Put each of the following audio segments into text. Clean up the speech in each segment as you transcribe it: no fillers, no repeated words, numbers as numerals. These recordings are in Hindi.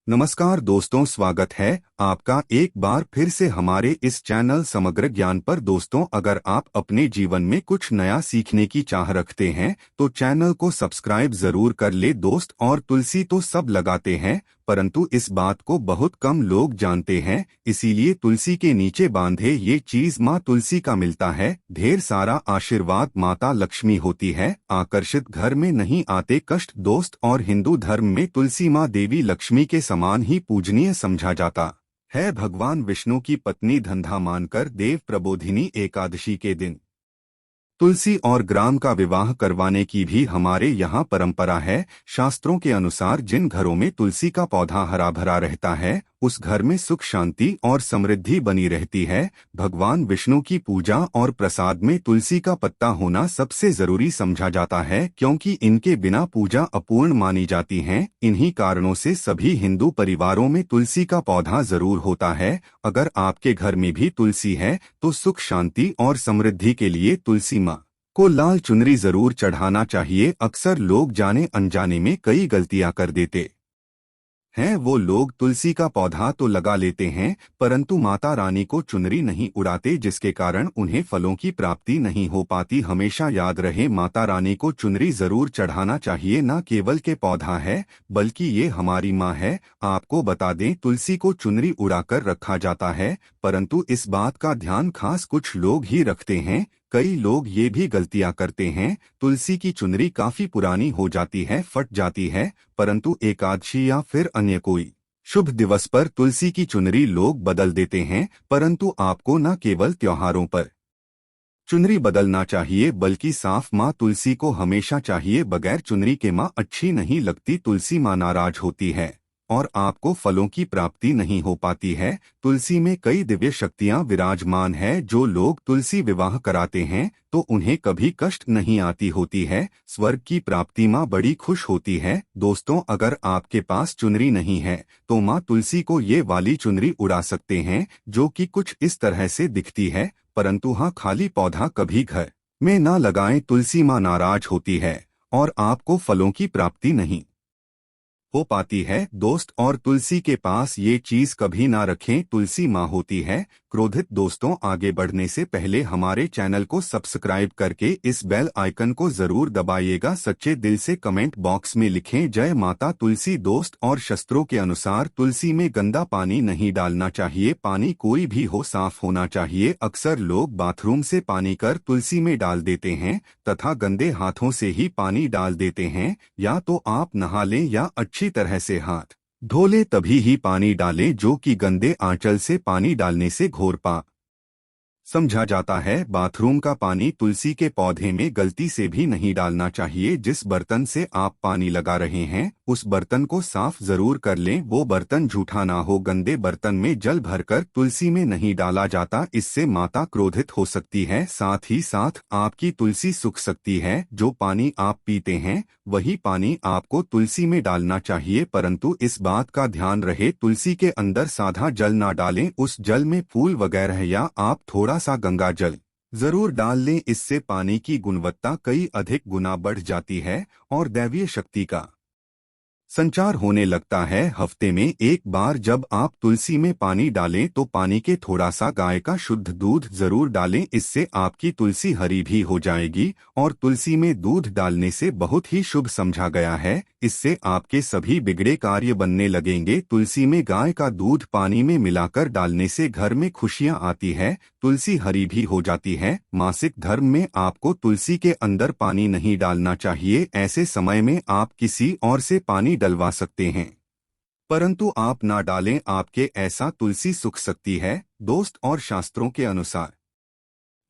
नमस्कार दोस्तों, स्वागत है आपका एक बार फिर से हमारे इस चैनल समग्र ज्ञान पर। दोस्तों, अगर आप अपने जीवन में कुछ नया सीखने की चाह रखते हैं तो चैनल को सब्सक्राइब जरूर कर ले दोस्त। और तुलसी तो सब लगाते हैं, परंतु इस बात को बहुत कम लोग जानते हैं, इसीलिए तुलसी के नीचे बांधे ये चीज माँ तुलसी का मिलता है। ढेर सारा आशीर्वाद माता लक्ष्मी होती है, आकर्षित घर में नहीं आते कष्ट दोस्त। और हिंदू धर्म में तुलसी माँ देवी लक्ष्मी के समान ही पूजनीय समझा जाता है। भगवान विष्णु की पत्नी धंधा मानकर देव प्रबोधिनी एकादशी के दिन तुलसी और ग्राम का विवाह करवाने की भी हमारे यहाँ परंपरा है। शास्त्रों के अनुसार जिन घरों में तुलसी का पौधा हरा भरा रहता है उस घर में सुख शांति और समृद्धि बनी रहती है। भगवान विष्णु की पूजा और प्रसाद में तुलसी का पत्ता होना सबसे जरूरी समझा जाता है, क्योंकि इनके बिना पूजा अपूर्ण मानी जाती है। इन्हीं कारणों से सभी हिंदू परिवारों में तुलसी का पौधा जरूर होता है। अगर आपके घर में भी तुलसी है तो सुख शांति और समृद्धि के लिए तुलसी माँ को लाल चुनरी जरूर चढ़ाना चाहिए। अक्सर लोग जाने अनजाने में कई गलतियां कर देते हैं। वो लोग तुलसी का पौधा तो लगा लेते हैं परंतु माता रानी को चुनरी नहीं उड़ाते, जिसके कारण उन्हें फलों की प्राप्ति नहीं हो पाती। हमेशा याद रहे, माता रानी को चुनरी जरूर चढ़ाना चाहिए। न केवल के पौधा है बल्कि ये हमारी माँ है। आपको बता दें, तुलसी को चुनरी उड़ाकर रखा जाता है, परंतु इस बात का ध्यान खास कुछ लोग ही रखते हैं। कई लोग ये भी गलतियां करते हैं, तुलसी की चुनरी काफी पुरानी हो जाती है, फट जाती है, परंतु एकादशी या फिर अन्य कोई शुभ दिवस पर तुलसी की चुनरी लोग बदल देते हैं। परंतु आपको न केवल त्योहारों पर चुनरी बदलना चाहिए बल्कि साफ माँ तुलसी को हमेशा चाहिए। बगैर चुनरी के माँ अच्छी नहीं लगती, तुलसी माँ नाराज होती है और आपको फलों की प्राप्ति नहीं हो पाती है। तुलसी में कई दिव्य शक्तियां विराजमान है। जो लोग तुलसी विवाह कराते हैं तो उन्हें कभी कष्ट नहीं आती होती है, स्वर्ग की प्राप्ति माँ बड़ी खुश होती है। दोस्तों, अगर आपके पास चुनरी नहीं है तो माँ तुलसी को ये वाली चुनरी उड़ा सकते हैं, जो कि कुछ इस तरह से दिखती है। परंतु हाँ, खाली पौधा कभी घर में ना लगाएं, तुलसी माँ नाराज होती है और आपको फलों की प्राप्ति नहीं हो पाती है दोस्त। और तुलसी के पास ये चीज कभी ना रखें, तुलसी माँ होती है क्रोधित। दोस्तों, आगे बढ़ने से पहले हमारे चैनल को सब्सक्राइब करके इस बेल आइकन को जरूर दबाइएगा। सच्चे दिल से कमेंट बॉक्स में लिखें जय माता तुलसी दोस्त। और शास्त्रों के अनुसार तुलसी में गंदा पानी नहीं डालना चाहिए, पानी कोई भी हो साफ होना चाहिए। अक्सर लोग बाथरूम से पानी कर तुलसी में डाल देते हैं तथा गंदे हाथों से ही पानी डाल देते हैं। या तो आप नहा लें या अच्छी तरह से हाथ धो लें, तभी ही पानी डालें, जो कि गंदे आंचल से पानी डालने से घोर पाप समझा जाता है। बाथरूम का पानी तुलसी के पौधे में गलती से भी नहीं डालना चाहिए। जिस बर्तन से आप पानी लगा रहे हैं उस बर्तन को साफ जरूर कर लें, वो बर्तन झूठा ना हो। गंदे बर्तन में जल भरकर तुलसी में नहीं डाला जाता, इससे माता क्रोधित हो सकती है। साथ ही साथ आपकी तुलसी सूख सकती है। जो पानी आप पीते हैं वही पानी आपको तुलसी में डालना चाहिए, परंतु इस बात का ध्यान रहे तुलसी के अंदर सादा जल ना डालें। उस जल में फूल वगैरह या आप थोड़ा सा गंगा जल जरूर डाल लें, इससे पानी की गुणवत्ता कई अधिक गुना बढ़ जाती है और दैवीय शक्ति का संचार होने लगता है। हफ्ते में एक बार जब आप तुलसी में पानी डालें तो पानी के थोड़ा सा गाय का शुद्ध दूध जरूर डालें, इससे आपकी तुलसी हरी भी हो जाएगी। और तुलसी में दूध डालने से बहुत ही शुभ समझा गया है, इससे आपके सभी बिगड़े कार्य बनने लगेंगे। तुलसी में गाय का दूध पानी में मिलाकर डालने से घर में खुशियां आती है, तुलसी हरी भी हो जाती है। मासिक धर्म में आपको तुलसी के अंदर पानी नहीं डालना चाहिए, ऐसे समय में आप किसी और से पानी डलवा सकते हैं, परंतु आप ना डालें, आपके ऐसा तुलसी सूख सकती है दोस्त। और शास्त्रों के अनुसार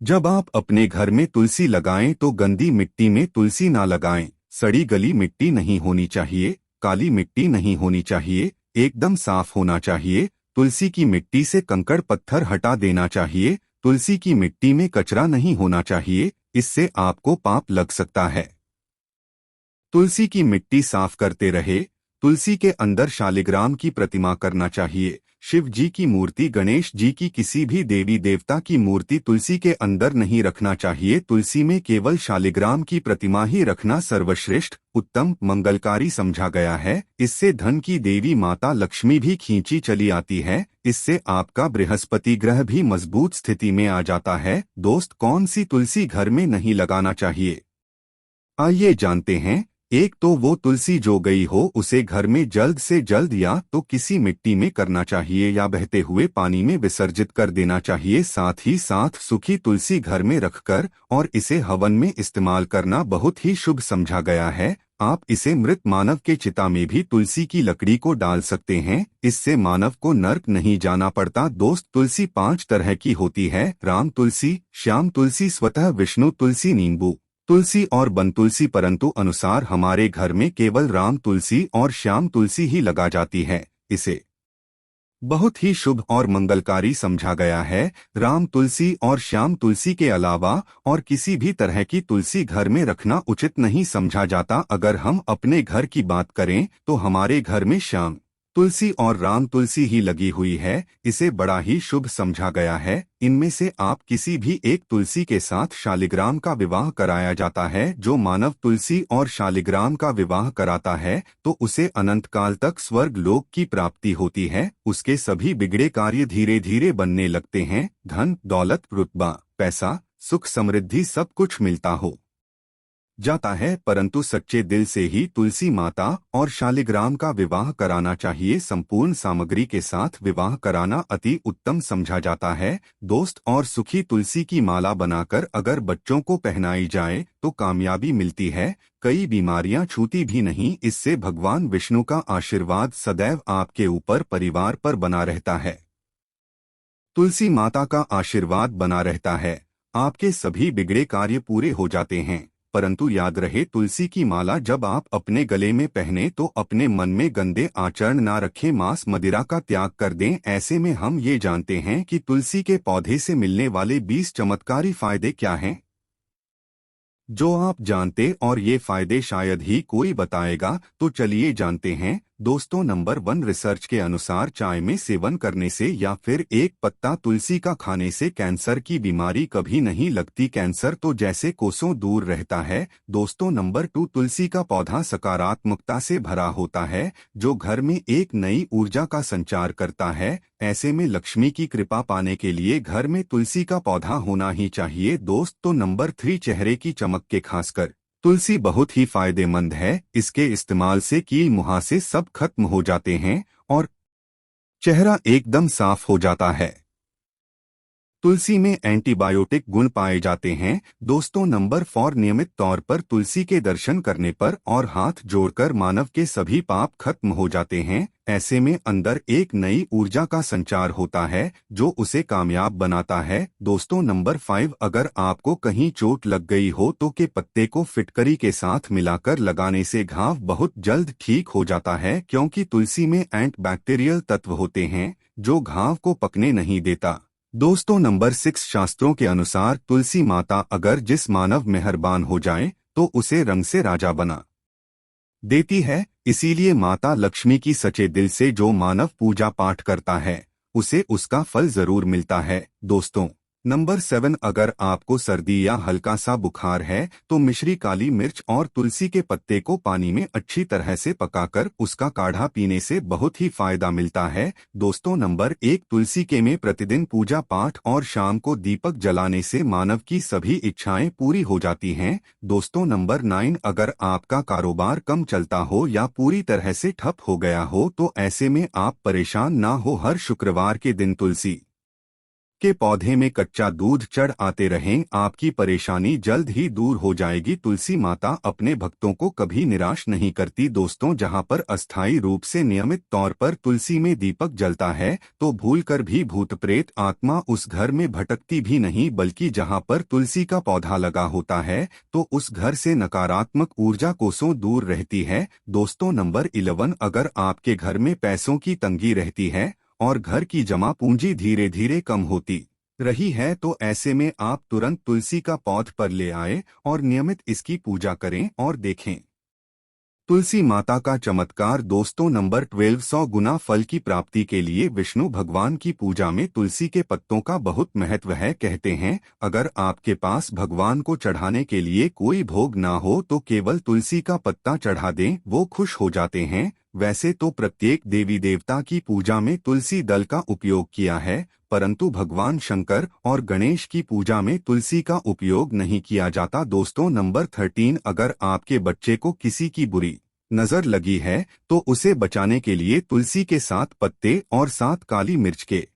जब आप अपने घर में तुलसी लगाएं तो गंदी मिट्टी में तुलसी ना लगाएं। सड़ी गली मिट्टी नहीं होनी चाहिए, काली मिट्टी नहीं होनी चाहिए, एकदम साफ होना चाहिए। तुलसी की मिट्टी से कंकड़ पत्थर हटा देना चाहिए। तुलसी की मिट्टी में कचरा नहीं होना चाहिए, इससे आपको पाप लग सकता है। तुलसी की मिट्टी साफ करते रहे। तुलसी के अंदर शालिग्राम की प्रतिमा करना चाहिए। शिव जी की मूर्ति, गणेश जी की, किसी भी देवी देवता की मूर्ति तुलसी के अंदर नहीं रखना चाहिए। तुलसी में केवल शालिग्राम की प्रतिमा ही रखना सर्वश्रेष्ठ, उत्तम, मंगलकारी समझा गया है। इससे धन की देवी माता लक्ष्मी भी खींची चली आती है। इससे आपका बृहस्पति ग्रह भी मजबूत स्थिति में आ जाता है। दोस्त, कौन सी तुलसी घर में नहीं लगाना चाहिए, आइए जानते हैं। एक तो वो तुलसी जो गई हो उसे घर में जल्द से जल्द या तो किसी मिट्टी में करना चाहिए या बहते हुए पानी में विसर्जित कर देना चाहिए। साथ ही साथ सूखी तुलसी घर में रखकर और इसे हवन में इस्तेमाल करना बहुत ही शुभ समझा गया है। आप इसे मृत मानव के चिता में भी तुलसी की लकड़ी को डाल सकते हैं। इससे मानव को नर्क नहीं जाना पड़ता। दोस्त, तुलसी 5 तरह की होती है: राम तुलसी, श्याम तुलसी, स्वतः विष्णु तुलसी, नींबू तुलसी और वन तुलसी। परंतु अनुसार हमारे घर में केवल राम तुलसी और श्याम तुलसी ही लगा जाती है। इसे बहुत ही शुभ और मंगलकारी समझा गया है। राम तुलसी और श्याम तुलसी के अलावा और किसी भी तरह की तुलसी घर में रखना उचित नहीं समझा जाता। अगर हम अपने घर की बात करें तो हमारे घर में श्याम तुलसी और राम तुलसी ही लगी हुई है। इसे बड़ा ही शुभ समझा गया है। इनमें से आप किसी भी एक तुलसी के साथ शालिग्राम का विवाह कराया जाता है। जो मानव तुलसी और शालिग्राम का विवाह कराता है तो उसे अनंत काल तक स्वर्ग लोक की प्राप्ति होती है। उसके सभी बिगड़े कार्य धीरे धीरे बनने लगते हैं। धन दौलत, रुतबा, पैसा, सुख समृद्धि सब कुछ मिलता हो जाता है। परंतु सच्चे दिल से ही तुलसी माता और शालिग्राम का विवाह कराना चाहिए। संपूर्ण सामग्री के साथ विवाह कराना अति उत्तम समझा जाता है। दोस्त, और सूखी तुलसी की माला बनाकर अगर बच्चों को पहनाई जाए तो कामयाबी मिलती है, कई बीमारियां छूती भी नहीं। इससे भगवान विष्णु का आशीर्वाद सदैव आपके ऊपर, परिवार पर बना रहता है। तुलसी माता का आशीर्वाद बना रहता है, आपके सभी बिगड़े कार्य पूरे हो जाते हैं। परंतु याद रहे, तुलसी की माला जब आप अपने गले में पहने तो अपने मन में गंदे आचरण ना रखें, मांस मदिरा का त्याग कर दें। ऐसे में हम ये जानते हैं कि तुलसी के पौधे से मिलने वाले 20 चमत्कारी फायदे क्या हैं, जो आप जानते और ये फायदे शायद ही कोई बताएगा। तो चलिए जानते हैं। दोस्तों, नंबर 1, रिसर्च के अनुसार चाय में सेवन करने से या फिर एक पत्ता तुलसी का खाने से कैंसर की बीमारी कभी नहीं लगती। कैंसर तो जैसे कोसों दूर रहता है। दोस्तों, नंबर 2, तुलसी का पौधा सकारात्मकता से भरा होता है, जो घर में एक नई ऊर्जा का संचार करता है। ऐसे में लक्ष्मी की कृपा पाने के लिए घर में तुलसी का पौधा होना ही चाहिए। दोस्तों, नंबर 3, चेहरे की चमक के खासकर तुलसी बहुत ही फायदेमंद है। इसके इस्तेमाल से कील मुहासे सब खत्म हो जाते हैं और चेहरा एकदम साफ हो जाता है। तुलसी में एंटीबायोटिक गुण पाए जाते हैं। दोस्तों, नंबर 4, नियमित तौर पर तुलसी के दर्शन करने पर और हाथ जोड़कर मानव के सभी पाप खत्म हो जाते हैं। ऐसे में अंदर एक नई ऊर्जा का संचार होता है जो उसे कामयाब बनाता है। दोस्तों, नंबर 5, अगर आपको कहीं चोट लग गई हो तो के पत्ते को फिटकरी के साथ मिलाकर लगाने से घाव बहुत जल्द ठीक हो जाता है, क्योंकि तुलसी में एंटीबैक्टीरियल तत्व होते हैं जो घाव को पकने नहीं देता। दोस्तों, नंबर 6, शास्त्रों के अनुसार तुलसी माता अगर जिस मानव मेहरबान हो जाए तो उसे रंग से राजा बना देती है। इसीलिए माता लक्ष्मी की सच्चे दिल से जो मानव पूजा पाठ करता है उसे उसका फल जरूर मिलता है। दोस्तों, नंबर 7, अगर आपको सर्दी या हल्का सा बुखार है तो मिश्री, काली मिर्च और तुलसी के पत्ते को पानी में अच्छी तरह से पकाकर उसका काढ़ा पीने से बहुत ही फायदा मिलता है। दोस्तों, नंबर 1, तुलसी के में प्रतिदिन पूजा पाठ और शाम को दीपक जलाने से मानव की सभी इच्छाएं पूरी हो जाती हैं। दोस्तों, नंबर 9, अगर आपका कारोबार कम चलता हो या पूरी तरह से ठप हो गया हो तो ऐसे में आप परेशान ना हो। हर शुक्रवार के दिन तुलसी के पौधे में कच्चा दूध चढ़ आते रहें, आपकी परेशानी जल्द ही दूर हो जाएगी। तुलसी माता अपने भक्तों को कभी निराश नहीं करती। दोस्तों, जहां पर अस्थायी रूप से नियमित तौर पर तुलसी में दीपक जलता है तो भूलकर भी भूत प्रेत आत्मा उस घर में भटकती भी नहीं, बल्कि जहां पर तुलसी का पौधा लगा होता है तो उस घर से नकारात्मक ऊर्जा कोसों दूर रहती है। दोस्तों, नंबर 11, अगर आपके घर में पैसों की तंगी रहती है और घर की जमा पूंजी धीरे धीरे कम होती रही है तो ऐसे में आप तुरंत तुलसी का पौध पर ले आए और नियमित इसकी पूजा करें और देखें तुलसी माता का चमत्कार दोस्तों नंबर 12 100 गुना फल की प्राप्ति के लिए विष्णु भगवान की पूजा में तुलसी के पत्तों का बहुत महत्व है। कहते हैं अगर आपके पास भगवान को चढ़ाने के लिए कोई भोग ना हो तो केवल तुलसी का पत्ता चढ़ा दें, वो खुश हो जाते हैं। वैसे तो प्रत्येक देवी देवता की पूजा में तुलसी दल का उपयोग किया है, परंतु भगवान शंकर और गणेश की पूजा में तुलसी का उपयोग नहीं किया जाता। दोस्तों नंबर 13 अगर आपके बच्चे को किसी की बुरी नजर लगी है तो उसे बचाने के लिए तुलसी के 7 पत्ते और 7 काली मिर्च के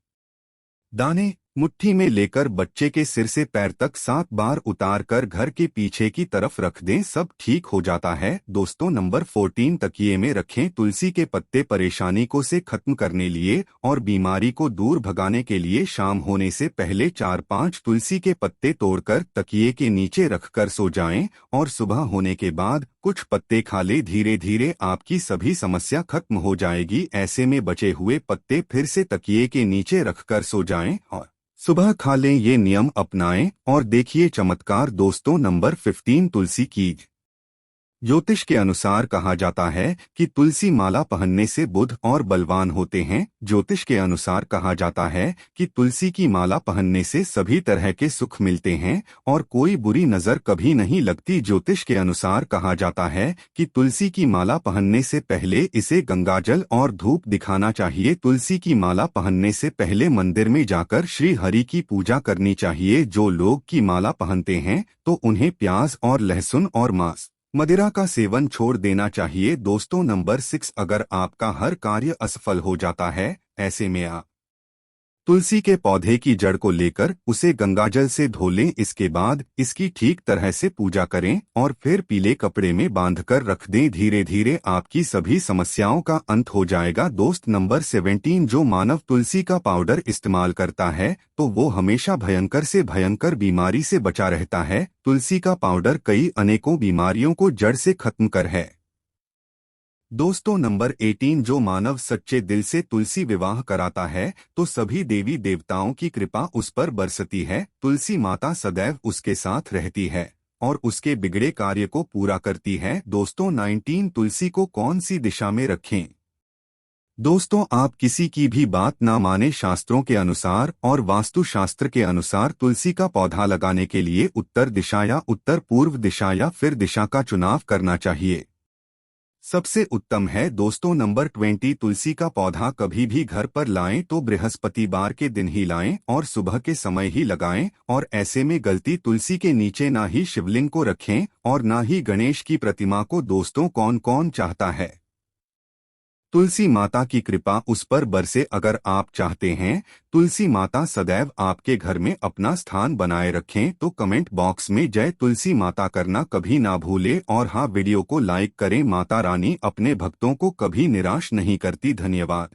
दाने मुट्ठी में लेकर बच्चे के सिर से पैर तक 7 बार उतार कर घर के पीछे की तरफ रख दें, सब ठीक हो जाता है। दोस्तों नंबर 14 तकिए में रखें तुलसी के पत्ते परेशानी को से खत्म करने लिए और बीमारी को दूर भगाने के लिए शाम होने से पहले 4-5 तुलसी के पत्ते तोड़कर तकिए के नीचे रखकर सो जाएं और सुबह होने के बाद कुछ पत्ते खा ले। धीरे धीरे आपकी सभी समस्या खत्म हो जाएगी। ऐसे में बचे हुए पत्ते फिर से तकिए के नीचे रखकर सो जाएं और सुबह खा लें। ये नियम अपनाएं और देखिए चमत्कार। दोस्तों नंबर 15 तुलसी की ज्योतिष के अनुसार कहा जाता है कि तुलसी माला पहनने से बुध और बलवान होते हैं। ज्योतिष के अनुसार कहा जाता है कि तुलसी की माला पहनने से सभी तरह के सुख मिलते हैं और कोई बुरी नजर कभी नहीं लगती। ज्योतिष के अनुसार कहा जाता है कि तुलसी की माला पहनने से पहले इसे गंगाजल और धूप दिखाना चाहिए। तुलसी की माला पहनने से पहले मंदिर में जाकर श्री हरि की पूजा करनी चाहिए। जो लोग की माला पहनते हैं तो उन्हें प्याज और लहसुन और मांस मदिरा का सेवन छोड़ देना चाहिए। दोस्तों नंबर 6 अगर आपका हर कार्य असफल हो जाता है, ऐसे में आप तुलसी के पौधे की जड़ को लेकर उसे गंगाजल से धो लें। इसके बाद इसकी ठीक तरह से पूजा करें और फिर पीले कपड़े में बांधकर रख दें। धीरे धीरे आपकी सभी समस्याओं का अंत हो जाएगा। दोस्त नंबर 17 जो मानव तुलसी का पाउडर इस्तेमाल करता है तो वो हमेशा भयंकर से भयंकर बीमारी से बचा रहता है। तुलसी का पाउडर कई अनेकों बीमारियों को जड़ से खत्म कर है। दोस्तों नंबर 18 जो मानव सच्चे दिल से तुलसी विवाह कराता है तो सभी देवी देवताओं की कृपा उस पर बरसती है। तुलसी माता सदैव उसके साथ रहती है और उसके बिगड़े कार्य को पूरा करती है। दोस्तों 19 तुलसी को कौन सी दिशा में रखें। दोस्तों आप किसी की भी बात ना माने। शास्त्रों के अनुसार और वास्तु शास्त्र के अनुसार तुलसी का पौधा लगाने के लिए उत्तर दिशा या उत्तर पूर्व दिशा या फिर दिशा का चुनाव करना चाहिए, सबसे उत्तम है। दोस्तों नंबर 20 तुलसी का पौधा कभी भी घर पर लाएं तो बृहस्पतिवार के दिन ही लाएं और सुबह के समय ही लगाएं और ऐसे में गलती तुलसी के नीचे ना ही शिवलिंग को रखें और ना ही गणेश की प्रतिमा को। दोस्तों कौन कौन चाहता है तुलसी माता की कृपा उस पर बरसे। अगर आप चाहते हैं तुलसी माता सदैव आपके घर में अपना स्थान बनाए रखें तो कमेंट बॉक्स में जय तुलसी माता करना कभी ना भूले और हाँ वीडियो को लाइक करें। माता रानी अपने भक्तों को कभी निराश नहीं करती। धन्यवाद।